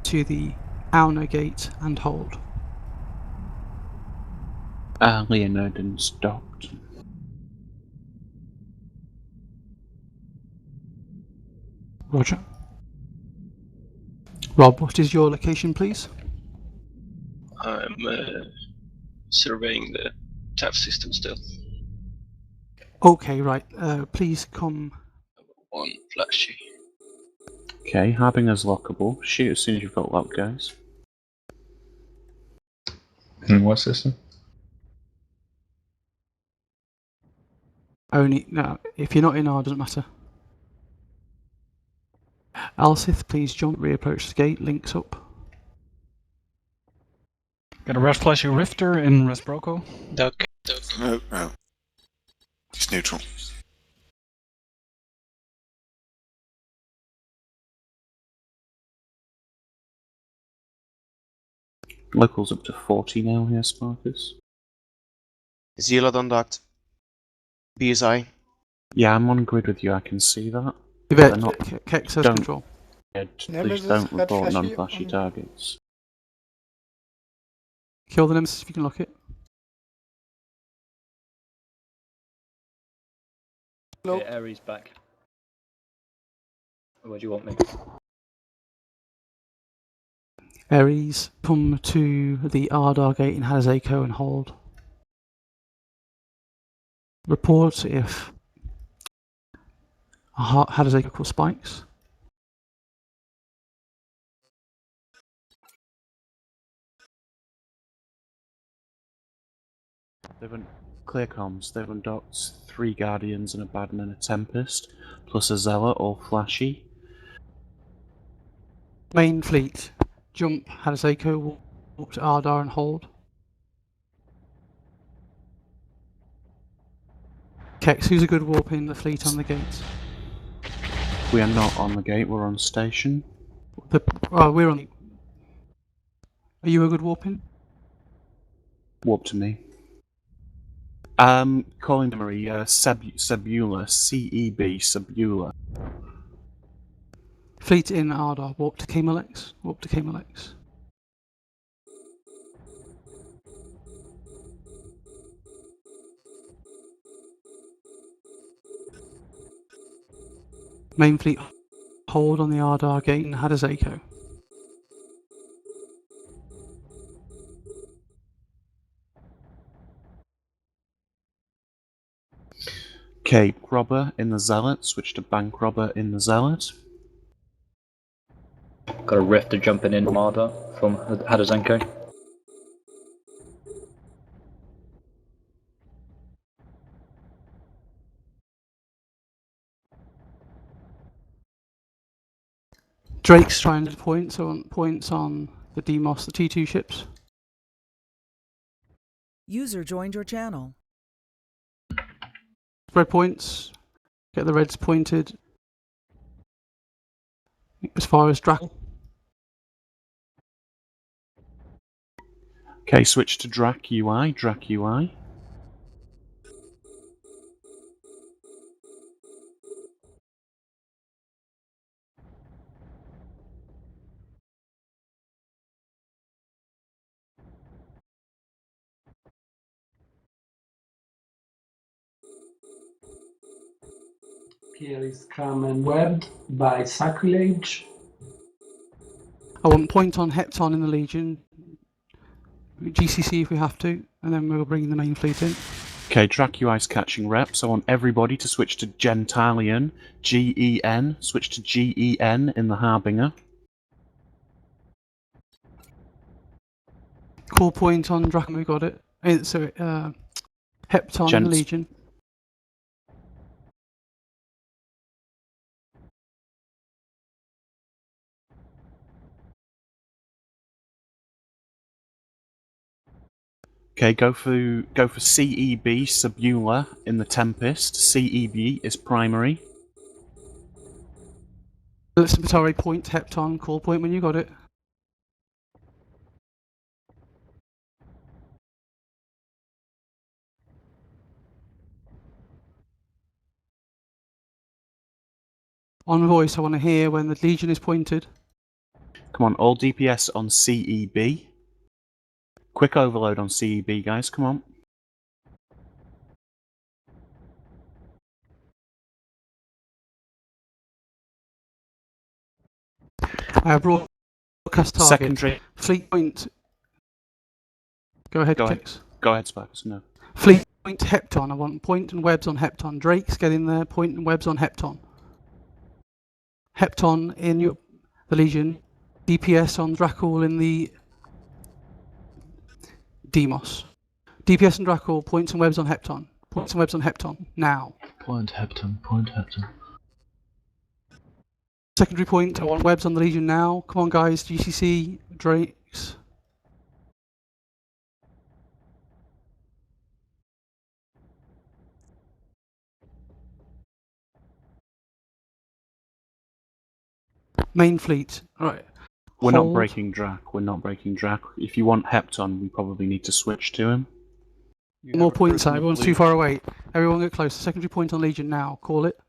to the outer gate and hold. Leonard and stopped. Roger. Rob, what is your location, please? I'm surveying the TAF system still. Okay, right. Please come. One flashy. Okay, Harbinger's lockable. Shoot as soon as you've got lock, guys. In what system? No, if you're not in R, doesn't matter. Alsith, please jump, reapproach the gate, links up. Got a red flashy rifter in Resbroco. Duck. No. It's neutral. Local's up to 40 now here, Sparkus. Zila done docked. BSI. Yeah, I'm on grid with you, I can see that. Kex has don't- control. Please don't report non-flashy targets. Kill the nemesis if you can lock it. Okay, Ares back. Where do you want me? Ares, come to the Ardar gate in Hazako and hold. Report if Hazako spikes. They've clear comms, they've undocked 3 Guardians and a Baden and a Tempest, plus a Zealot, all flashy. Main fleet, jump Hazako, walk to Ardar and hold. Kex, who's a good warp in the fleet on the gate? We are not on the gate, we're on station. We're on. Are you a good warp in? Warp to me. Calling memory, Sebula, CEB, Sebula. Fleet in Ardar, warp to Kamalex. Warp to Kamalex. Main fleet, hold on the Ardar gate in Hadazako. Okay, Robber in the Zealot, switch to Bank Robber in the Zealot. Got a rifter jumping in Marder from Hadazenko. Drake's trying to points on the Demos, the T2 ships. User joined your channel. Spread points. Get the reds pointed as far as Drac. Okay, switch to Drac UI. Here is Cram and Webbed by Sacrilege. I want point on Hepton in the Legion. GCC if we have to, and then we'll bring the main fleet in. Okay, Drac UI's catching reps. I want everybody to switch to Gentalian, GEN. Switch to GEN in the Harbinger. Cool point on Drac, we got it. Hepton in the Legion. Okay, go for CEB Sebula in the Tempest. CEB is primary. Batari point, Hepton, call point when you got it. On voice, I want to hear when the Legion is pointed. Come on, all DPS on CEB. Quick overload on CEB, guys, come on. Broadcast target. Secondary. Fleet point. Go ahead, Kix. Go ahead, Sparkus, no. Fleet point Hepton. I want point and webs on Hepton. Drakes, get in there. Point and webs on Hepton. Hepton in the Legion. DPS on Dracul in the Demos. DPS and Dracul, points and webs on Hepton. Points and webs on Hepton, now. Point Hepton, point Hepton. Secondary point, I want webs on the Legion now. Come on guys, GCC, Drakes. Main fleet, right. We're not Hold. breaking Drac, we're not breaking Drac. If you want Hepton, we probably need to switch to him. More points, everyone's too far away. Everyone get closer. Secondary point on Legion now, call it.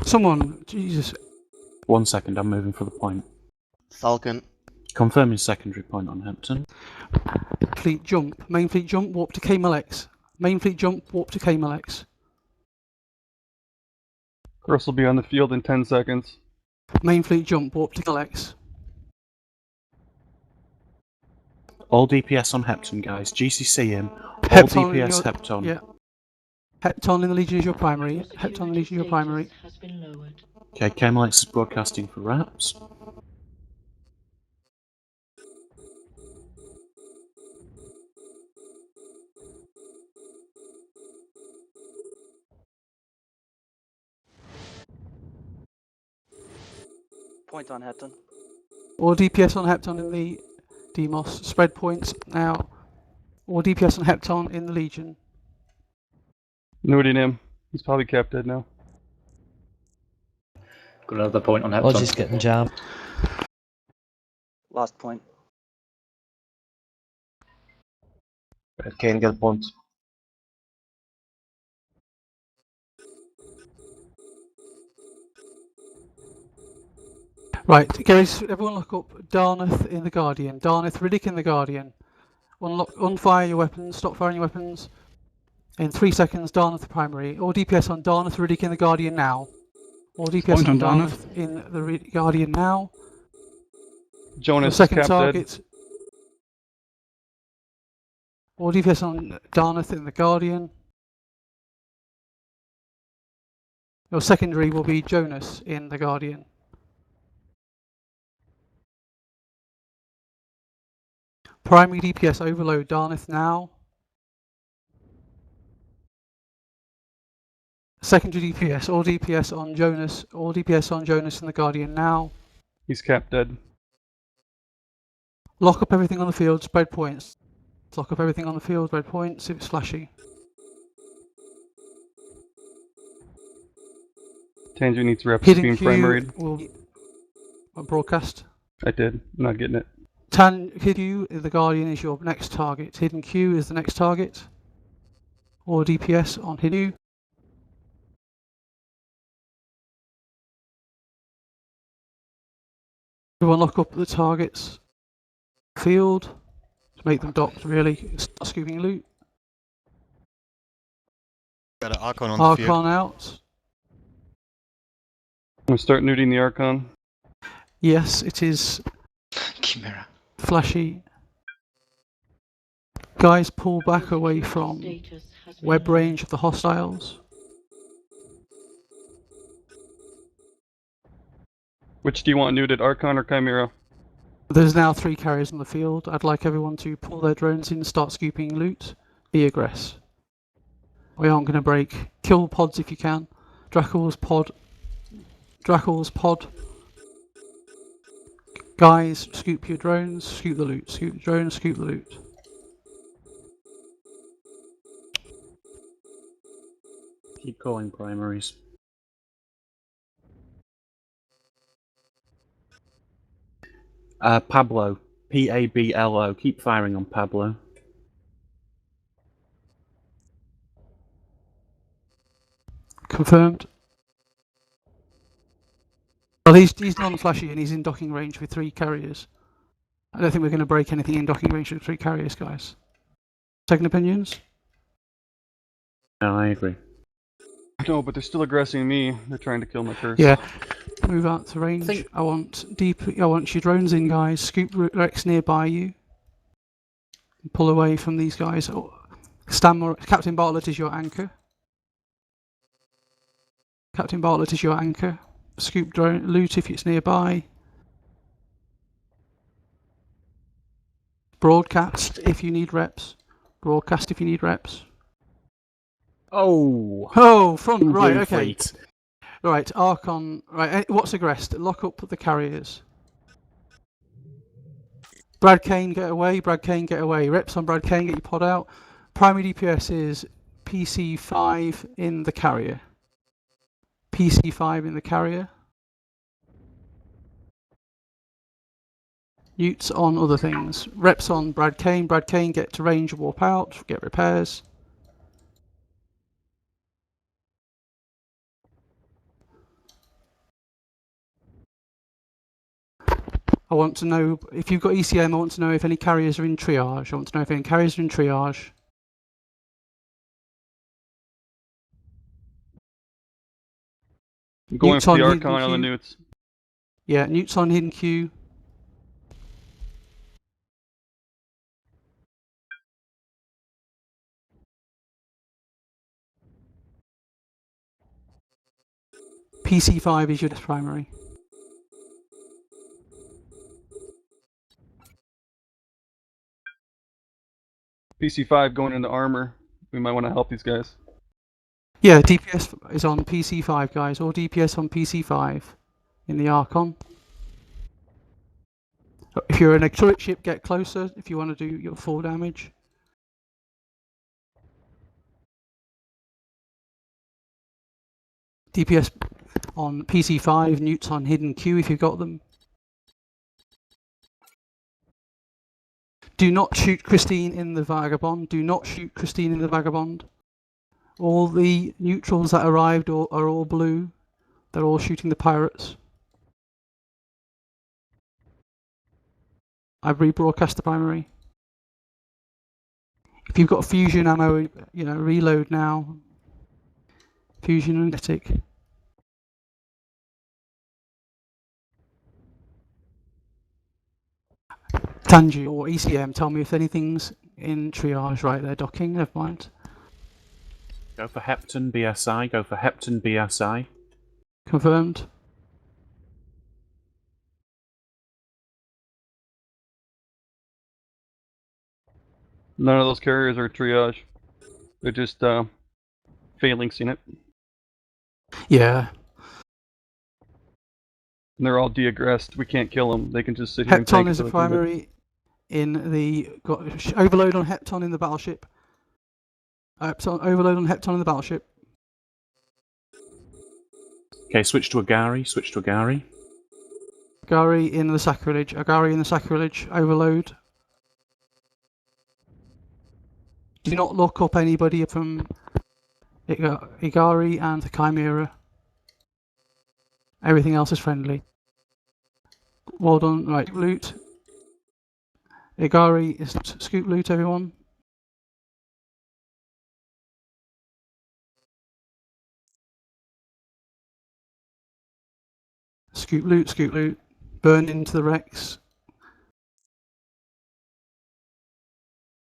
Someone, Jesus. 1 second, I'm moving for the point. Falcon. Confirm his secondary point on Hepton. Fleet jump. Main fleet jump, warp to KMLX. Main fleet jump, warp to KMLX. Gross will be on the field in 10 seconds. Main fleet jump, warp to KMLX. All DPS on Hepton, guys. GCC him. All Hepton DPS Hepton. Yeah. Hepton in the Legion is your primary. Hepton in the Legion is your primary. Okay, KMLX is broadcasting for reps. Point on Hepton. All DPS on Hepton in the Demos. Spread points now. All DPS on Hepton in the Legion. Nuding him. He's probably capped dead now. Got another point on Hepton. Logic's getting jammed. Last point. Kane get point. Right, guys, everyone look up Darneth in the Guardian. Darneth, Riddick in the Guardian. Unfire your weapons, stop firing your weapons. In 3 seconds, Darneth primary. All DPS on Darneth, Riddick in the Guardian now. All DPS Point on on Darneth in the Guardian now. Jonas Second capped target. dead. All DPS on Darneth in the Guardian. Your secondary will be Jonas in the Guardian. Primary DPS overload Darneth now. Secondary DPS, all DPS on Jonas, all DPS on Jonas in the Guardian now. He's capped dead. Lock up everything on the field, spread points. Lock up everything on the field, spread points if it's flashy. Tangier needs reps Hidden being Q primaried. will broadcast. I did. I'm not getting it. Hidden the Guardian is your next target. Hidden Q is the next target. Or DPS on Hidden. Everyone lock up the targets. Field. To make them docked really. Start scooping loot. Got an Archon on the field. Archon out. I'm gonna start nuding the Archon. Yes, it is Chimera. flashy. Guys, pull back away from web range of the hostiles. Which do you want nuded, Archon or Chimera? There's now 3 carriers on the field. I'd like everyone to pull their drones in, start scooping loot, be aggress. We aren't going to break. Kill pods if you can. Dracul's pod. Dracul's pod. Guys, scoop your drones, scoop the loot. Scoop the drones, scoop the loot. Keep calling primaries. Pablo. Pablo. Keep firing on Pablo. Confirmed. Well, he's non-flashy and he's in docking range with 3 carriers. I don't think we're going to break anything in docking range with 3 carriers, guys. Second opinions? No, I agree. No, but they're still aggressing me. They're trying to kill my curse. Yeah. Move out to range. I want your drones in, guys. Scoop Rex nearby you. Pull away from these guys. Captain Bartlett is your anchor. Captain Bartlett is your anchor. Scoop drone loot if it's nearby. Broadcast if you need reps. Broadcast if you need reps. Oh, front, right, okay. Fleet. Right, Archon, right, what's aggressed? Lock up the carriers. Brad Kane, get away, Brad Kane, get away. Reps on Brad Kane, get your pod out. Primary DPS is PC5 in the carrier. PC5 in the carrier. Newts on other things. Reps on Brad Kane, get to range, warp out, get repairs. I want to know, if you've got ECM, I want to know if any carriers are in triage. I want to know if any carriers are in triage. I'm going Newts for the on Archon hidden on the queue. newts. Yeah, Newts on hidden queue. PC5 is your primary. PC5 going into armor. We might want to help these guys. Yeah, DPS is on PC5, guys, or DPS on PC5 in the Archon. If you're in a turret ship, get closer if you want to do your full damage. DPS on PC5, Newts on hidden queue if you've got them. Do not shoot Christine in the Vagabond. Do not shoot Christine in the Vagabond. All the neutrals that arrived are all blue. They're all shooting the pirates. I've rebroadcast the primary. If you've got fusion ammo, you know, reload now. Fusion and kinetic. Tanju or ECM, tell me if anything's in triage. Right, they're docking, never mind. Go for Hepton BSI, go for Hepton BSI. Confirmed. None of those carriers are triage. They're just phalanxing it. Yeah. And they're all de-aggressed. We can't kill them. They can just sit here and Hepton tank is a until they come back. primary in the... Got overload on Hepton in the battleship. Overload on Hepton in the battleship. Okay, switch to Agari, switch to Agari. Agari in the sacrilege. Agari in the sacrilege. Overload. Do not look up anybody from Igari and the Chimera. Everything else is friendly. Well done. Right, loot. Igari is scoop loot, everyone. Scoop loot, scoop loot. Burn into the Rex.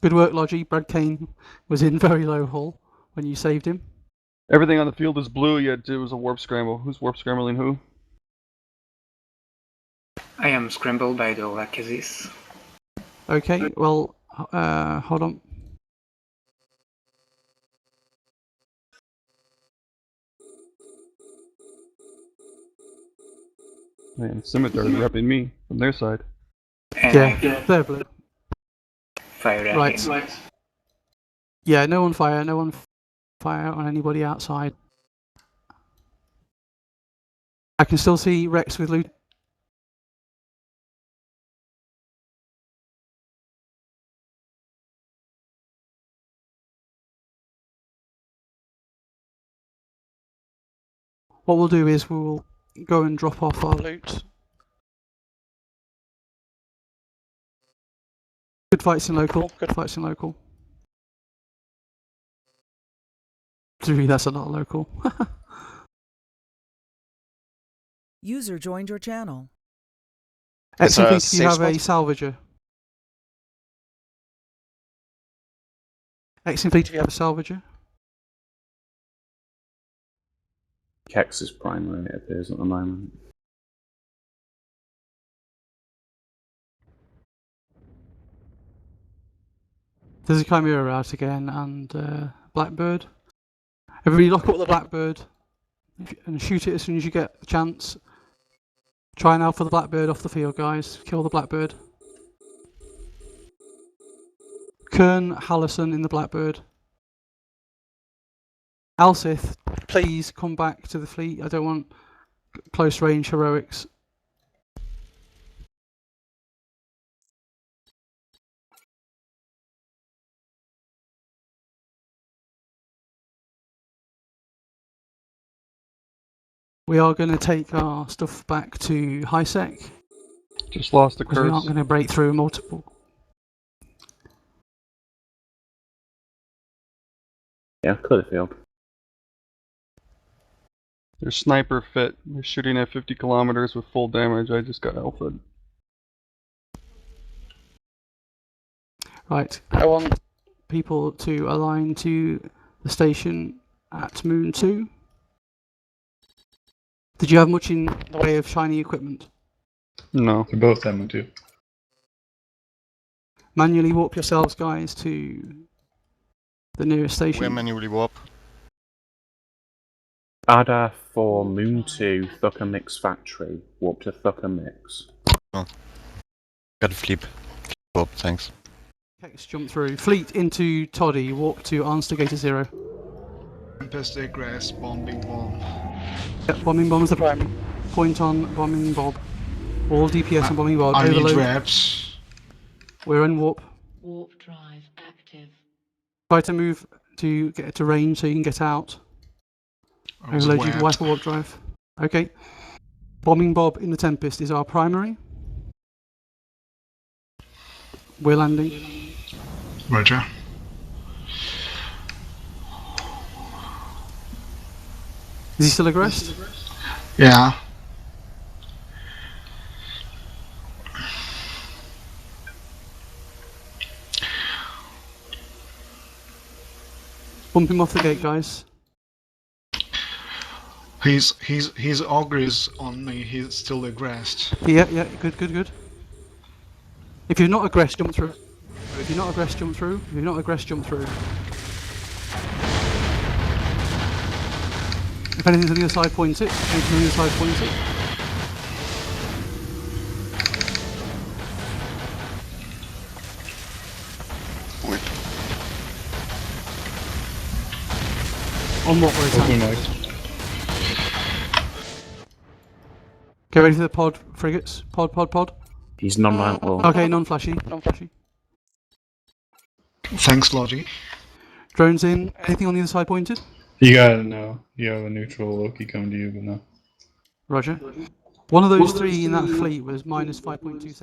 Good work, Logie. Brad Kane was in very low hull when you saved him. Everything on the field is blue, yet it was a warp scramble. Who's warp scrambling who? I am scrambled by the Lakazis. Okay, well, hold on. Man, Scimitar is repping me from their side. Yeah, they're blue. Fire right. Yeah, no one fire on anybody outside. I can still see Rex with loot. What we'll do is we'll go and drop off our loot. Good fights in local. Good fights in local. That's a not local. User joined your channel. It's a Excellent, you have safe a salvager. Excellent, you have a salvager. Kex is primary, it appears at the moment. There's a Chimera out again and Blackbird. Everybody lock up the Blackbird and shoot it as soon as you get the chance. Try now for the Blackbird off the field, guys. Kill the Blackbird. Kern Hallison in the Blackbird. Alsith, please come back to the fleet. I don't want close range heroics. We are going to take our stuff back to high sec. Just lost the because we curse. aren't going to break through multiple. Yeah, clear the field. They're sniper fit. They're shooting at 50 kilometers with full damage. I just got alpha. Right, I want people to align to the station at Moon 2. Did you have much in the way of shiny equipment? No. They're both them too. Manually warp yourselves, guys, to the nearest station. Where manually warp? Ada for Moon 2, Thucker Mix Factory. Warp to Thucker Mix. Oh. Gotta flip. Warp, thanks. Kex, jump through. Fleet into Toddy, warp to Arnstigator 0. Tempest egress, bombing bomb. Yep, bombing bomb's the primary. Point on bombing bob. All DPS on bombing bob. I need Overload. reps. We're in warp. Warp drive active. Try to move to get to range so you can get out. Overload you wipe a warp drive. Okay. Bombing bob in the Tempest is our primary. We're landing. Roger. Is he still aggressed? Yeah. Bump him off the gate, guys. His auger is on me. He's still aggressed. Yeah, good. If you're not aggressed, jump through. If you're not aggressed, jump through. If you're not aggressed, jump through. If anything's on the other side, point it. Anything on the other side, point it. Whip. On what road? Nice. Get ready for the pod frigates. Pod. He's non-violent. Okay, non-flashy. Thanks, Logi. Drones in. Anything on the other side pointed? You gotta know. You have a neutral Loki coming to you, but no. Roger. One of those three in that fleet was minus 5.27.